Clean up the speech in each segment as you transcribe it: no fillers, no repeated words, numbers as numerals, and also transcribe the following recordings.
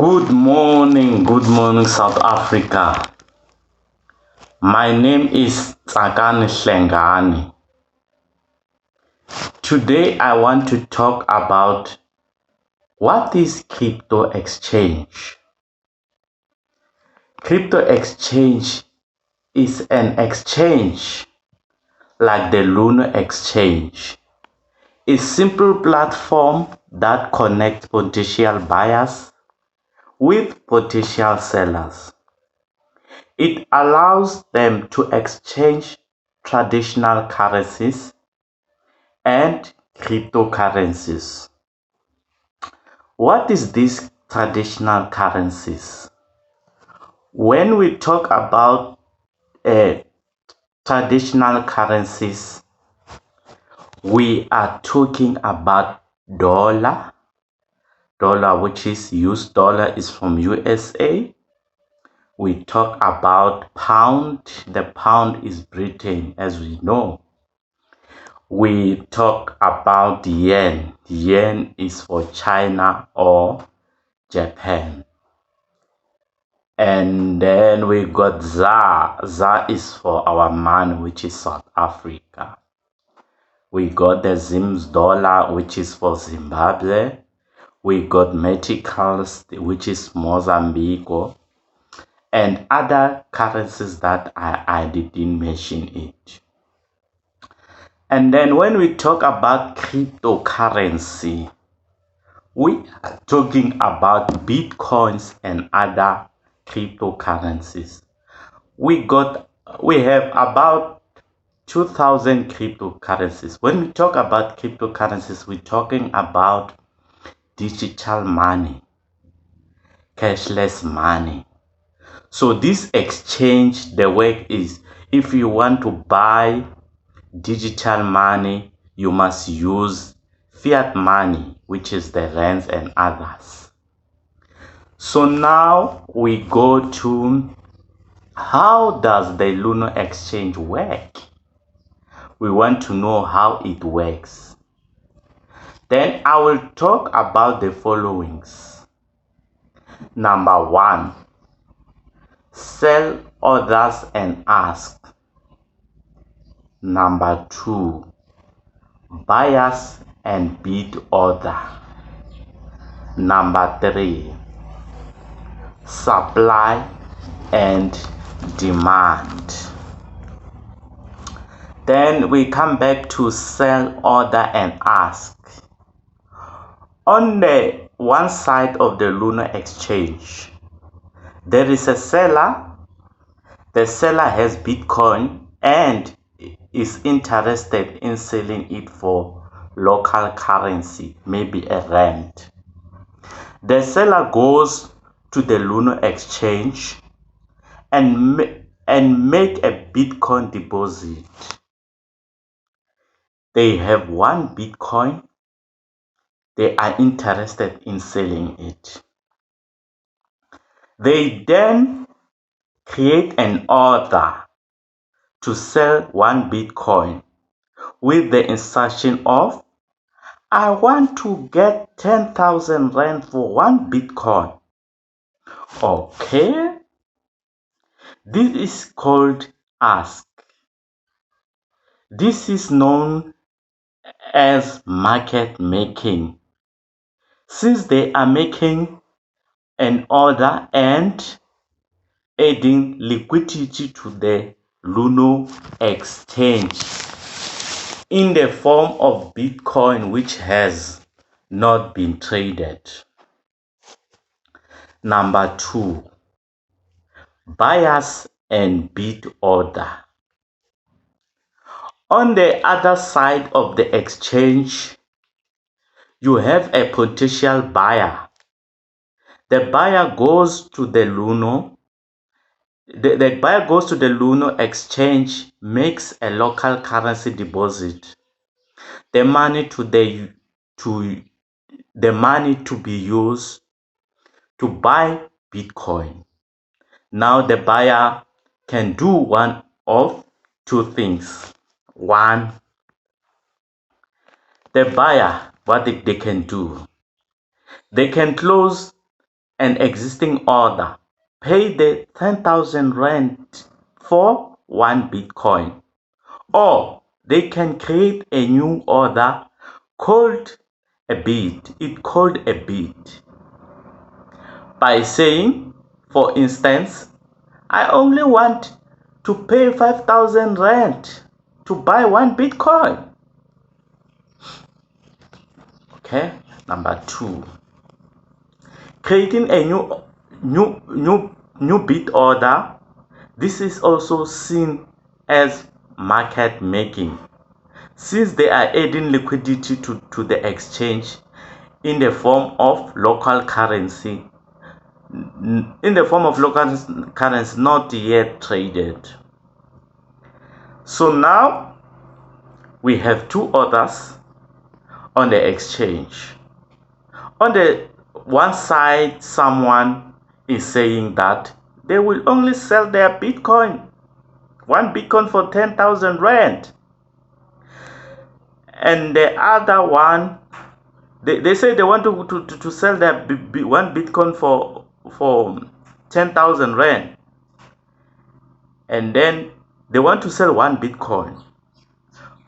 Good morning, South Africa. My name is Tsakani hlengani. Today I want to talk about what is crypto exchange. Crypto exchange is an exchange like the Lunar exchange. A simple platform that connects potential buyers with potential sellers. It allows them to exchange traditional currencies and cryptocurrencies. What is these traditional currencies? When we talk about traditional currencies, we are talking about dollar, which is US dollar is from USA. We talk about pound. The pound is Britain, as we know. We talk about yen. Yen is for China or Japan. And then we got ZAR. ZAR is for our money, which is South Africa. We got the Zimbs dollar, which is for Zimbabwe. We got Meticals, which is Mozambique, and other currencies that I didn't mention it. And then when we talk about cryptocurrency, we are talking about bitcoins and other cryptocurrencies. We have about 2,000 cryptocurrencies. When we talk about cryptocurrencies, we're talking about digital money, cashless money. So this exchange, the way is, if you want to buy digital money, you must use fiat money, which is the rands and others. So now we go to how does the Lunar exchange work? We want to know how it works. Then I will talk about the followings. Number 1, sell others and ask. Number 2, buyers and bid order. Number 3, supply and demand. Then we come back to sell, order and ask. On the one side of the Lunar exchange, there is a seller. The seller has Bitcoin and is interested in selling it for local currency, maybe a rand. The seller goes to the Lunar exchange and make a Bitcoin deposit. They have one Bitcoin. They are interested in selling it. They then create an order to sell one Bitcoin with the instruction of, I want to get 10,000 rand for one Bitcoin. Okay. This is called ask. This is known as market making, since they are making an order and adding liquidity to the Lunar exchange in the form of Bitcoin, which has not been traded. Number 2, buyers and bid order. On the other side of the exchange, you have a potential buyer. The buyer goes to the Lunar. The buyer goes to the Lunar exchange, makes a local currency deposit. The money to be used to buy Bitcoin. Now the buyer can do one of two things. One, the buyer, what they can do, they can close an existing order, pay the 10,000 rand for 1 Bitcoin. Or they can create a new order called a bid. It's called a bid. By saying, for instance, I only want to pay 5,000 rand to buy 1 Bitcoin. Okay, number 2. Creating a new bid order. This is also seen as market making, since they are adding liquidity to the exchange in the form of local currency, not yet traded. So now we have two orders on the exchange. On the one side, someone is saying that they will only sell their Bitcoin, 1 Bitcoin for 10,000 rand. And the other one, they say they want to sell their 1 Bitcoin for 10,000 rand. And then they want to sell 1 Bitcoin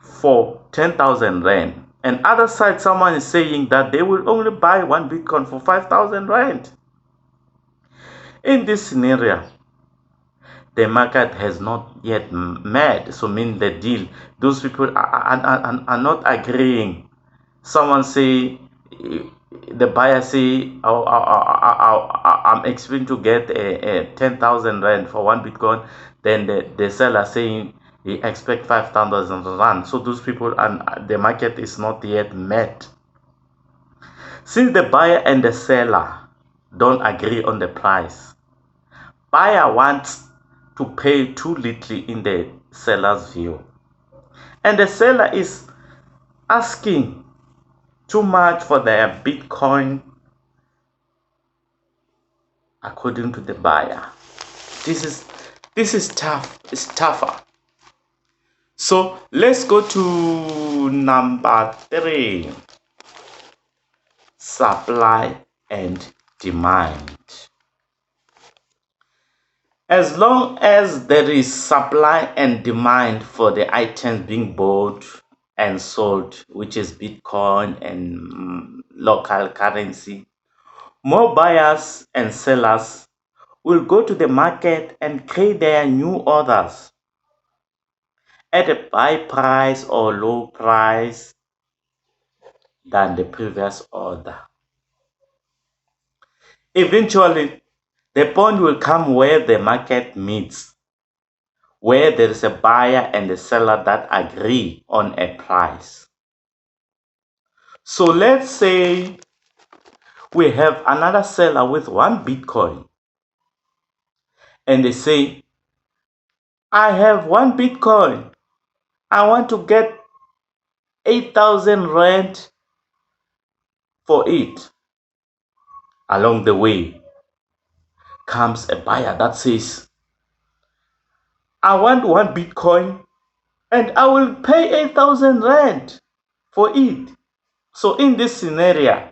for 10,000 rand. And other side, someone is saying that they will only buy 1 Bitcoin for 5,000 rand. In this scenario, the market has not yet met, so mean the deal. Those people are not agreeing. Someone say, the buyer say, I'm expecting to get a 10,000 rand for 1 Bitcoin. Then the seller saying he expect 5,000 rand. So those people, and the market is not yet met. Since the buyer and the seller don't agree on the price, buyer wants to pay too little in the seller's view, and the seller is asking too much for their Bitcoin according to the buyer. This is tough. It's tougher. So let's go to number 3. Supply and demand. As long as there is supply and demand for the items being bought and sold, which is Bitcoin and local currency, more buyers and sellers will go to the market and create their new orders at a high price or low price than the previous order. Eventually, the point will come where the market meets, where there is a buyer and a seller that agree on a price. So let's say we have another seller with 1 Bitcoin, and they say, I have 1 Bitcoin. I want to get 8,000 rand for it. Along the way comes a buyer that says, I want 1 Bitcoin and I will pay 8,000 rand for it. So in this scenario,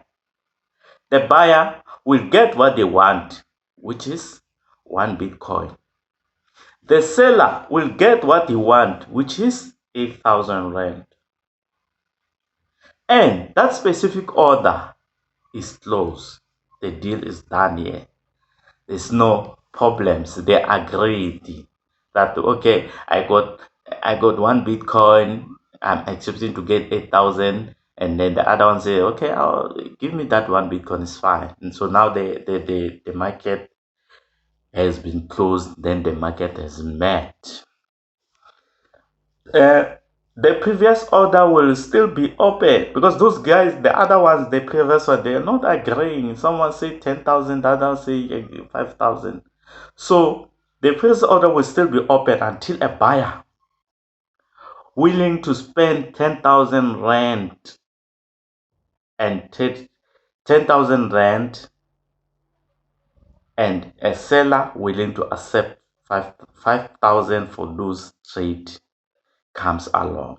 the buyer will get what they want, which is 1 Bitcoin. The seller will get what he wants, which is 8,000 rand. And that specific order is closed. The deal is done here. There's no problems. They agreed that, okay, I got 1 Bitcoin. I'm expecting to get 8,000. And then the other one say, okay, give me that 1 Bitcoin, is fine. And so now the market has been closed, then the market has met. The previous order will still be open because those guys, the other ones, the previous one, they are not agreeing. Someone say 10,000, the other say 5,000. So the previous order will still be open until a buyer willing to spend 10,000 rand and 10,000 rand, and a seller willing to accept 5,000 for those trade comes along.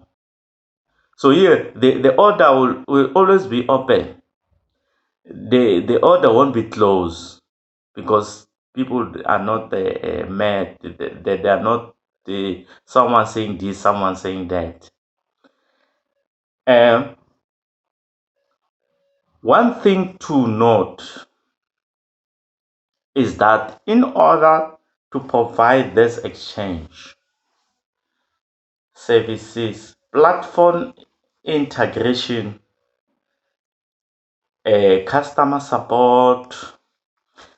So here the order will always be open. The order won't be closed. because people are not mad. They are not someone saying this, someone saying that. Um, One thing to note is that in order to provide this exchange services, platform integration, customer support,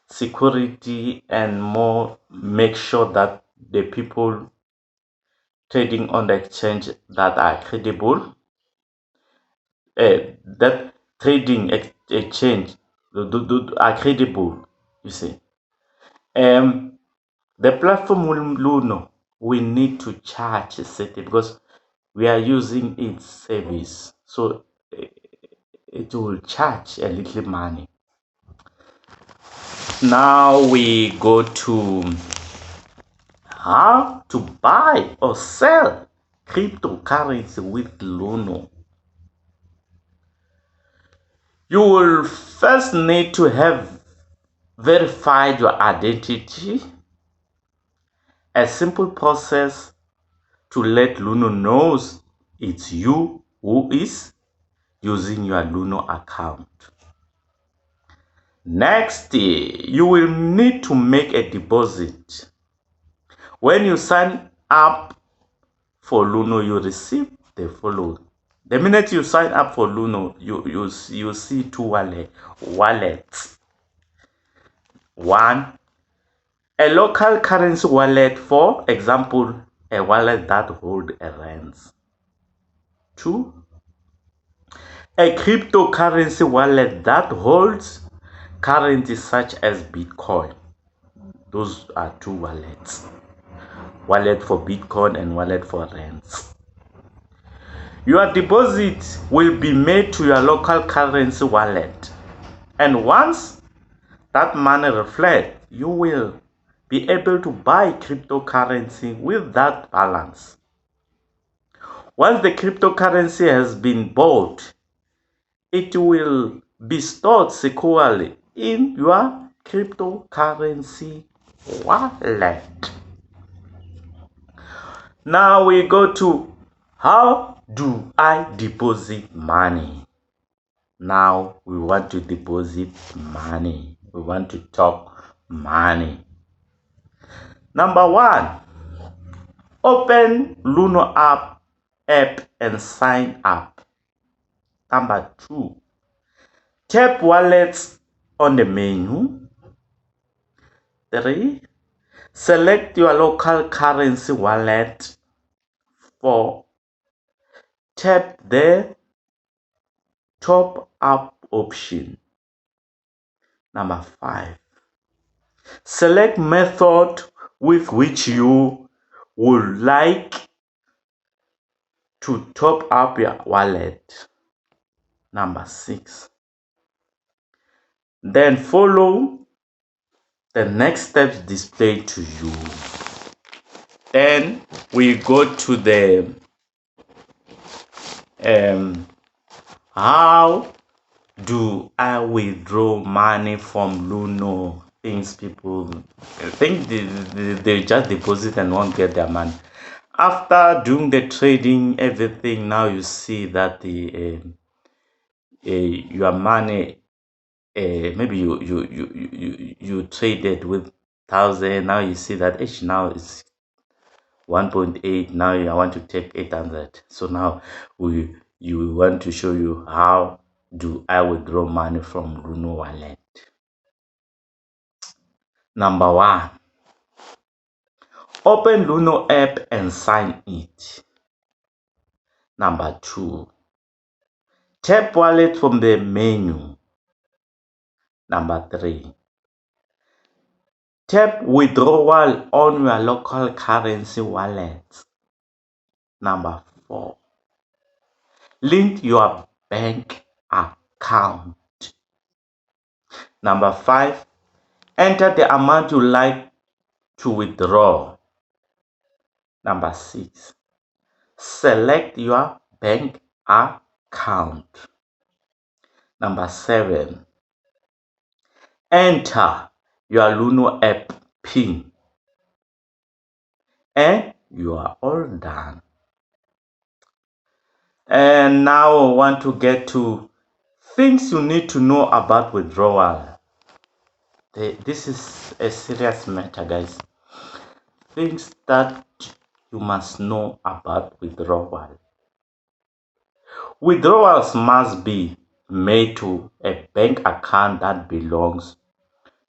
security, and more, make sure that the people trading on the exchange that are credible, that trading exchange are credible. You see, um, the platform will Luno we need to charge a certain because we are using its service, so it will charge a little money. Now we go to how to buy or sell cryptocurrency with Luno. You will first need to have verified your identity, a simple process to let Luno knows it's you who is using your Luno account. Next, you will need to make a deposit. When you sign up for Luno, you receive the following. The minute you sign up for Luno, you see two wallets. One, a local currency wallet, for example, a wallet that holds a rands. Two, a cryptocurrency wallet that holds currency such as Bitcoin. Those are two wallets. Wallet for Bitcoin and wallet for rands. Your deposit will be made to your local currency wallet. And once that money reflects, you will be able to buy cryptocurrency with that balance. Once the cryptocurrency has been bought, it will be stored securely in your cryptocurrency wallet. Now we go to how do I deposit money? Now we want to deposit money. We want to talk money. Number one, open Luno app and sign up. Number two, tap wallets on the menu. Three, select your local currency wallet. Four, tap the top up option. Number five, select method with which you would like to top up your wallet. Number six, then follow the next steps displayed to you. Then we go to the how do I withdraw money from Luno? Things people think they just deposit and won't get their money. After doing the trading, everything, now you see that your money, maybe you traded with 1,000. Now you see that now it's 1.8. Now I want to take 800. So now you want to show you how do I withdraw money from Luno wallet. Number one, open Luno app and sign it. Number two, tap wallet from the menu. Number three, tap withdrawal on your local currency wallet. Number four, link your bank account. Number five, enter the amount you like to withdraw. Number six, select your bank account. Number seven, enter your Luno app PIN, and you are all done. And now I want to get to things you need to know about withdrawal. This is a serious matter, guys. Things that you must know about withdrawal. Withdrawals must be made to a bank account that belongs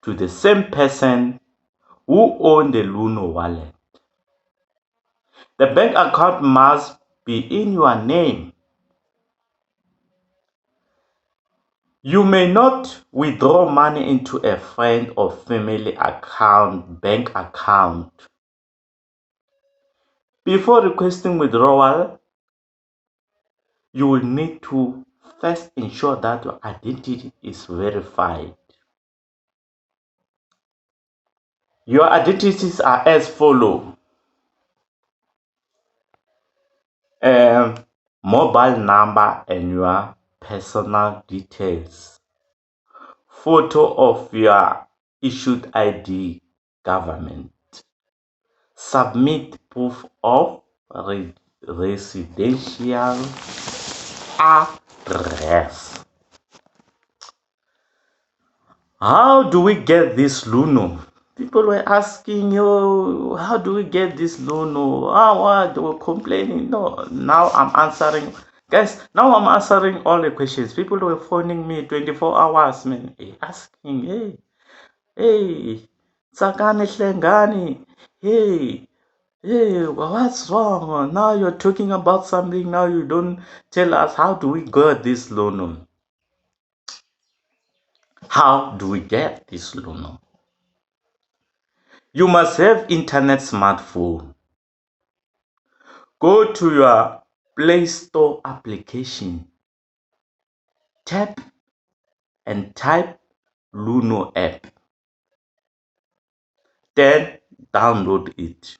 to the same person who owns the Luno wallet. The bank account must be in your name. You may not withdraw money into a friend or family bank account. Before requesting withdrawal, you will need to first ensure that your identity is verified. Your identities are as follow. Mobile number and your personal details. Photo of your issued ID government. Submit proof of residential address. How do we get this Luno? People were asking, you, how do we get this Luno? What? They were complaining. No, now I'm answering. Guys, now I'm answering all the questions. People were phoning me 24 hours, man, asking, hey, Tsakani, hlengani, hey, what's wrong? Now you're talking about something, now you don't tell us how do we get this Luno? How do we get this Luno? You must have internet smartphone. Go to your Play Store application. Tap and type Luno app. Then download it.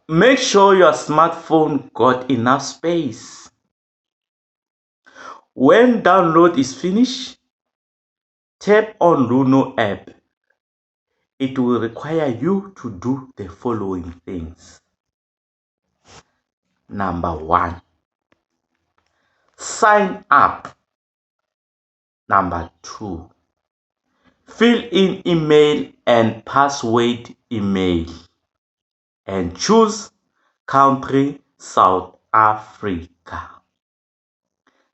Make sure your smartphone got enough space. When download is finished, tap on Luno app. It will require you to do the following things. Number 1, sign up. Number 2, fill in email and password email and choose country South Africa.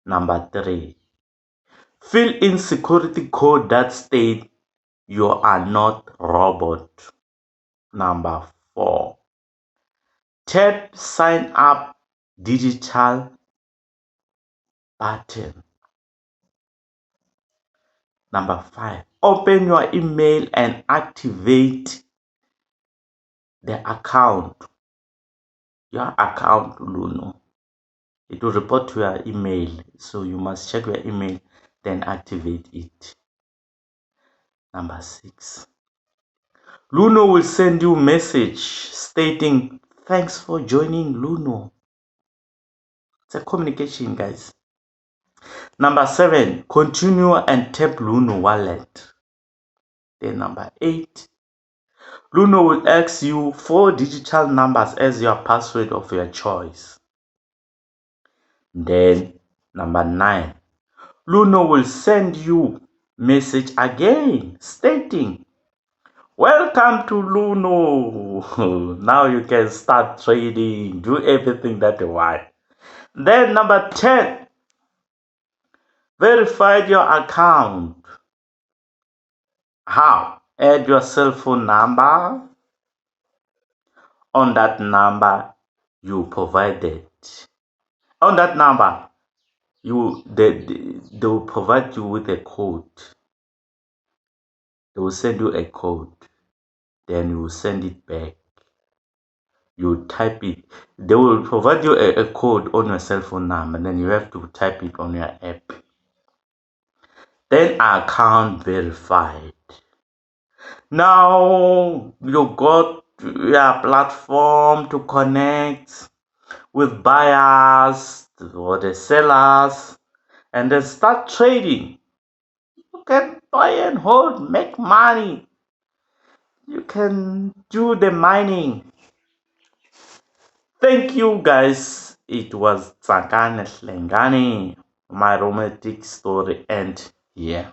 Number 3, fill in security code that states you are not robot. Number 4, tap sign up digital button. Number 5, open your email and activate the account, your account Luno. It will report to your email, so you must check your email, then activate it. Number 6, Luno will send you a message stating, thanks for joining Luno. It's a communication, guys. Number 7, continue and tap Luno wallet. Then number 8, Luno will ask you 4 digital numbers as your password of your choice. Then number 9, Luno will send you message again stating, welcome to Luno. Now you can start trading, do everything that you want. Then number 10, verify your account. How? Add your cell phone number on that number you provided. On that number, they will provide you with a code. They will send you a code. Then you will send it back. You type it. They will provide you a code on your cell phone number, and then you have to type it on your app. Then account verified. Now you got your platform to connect with buyers or the sellers and then start trading. You can buy and hold, make money. You can do the mining. Thank you guys. It was Tsakani hlengani, my romantic story, and yeah.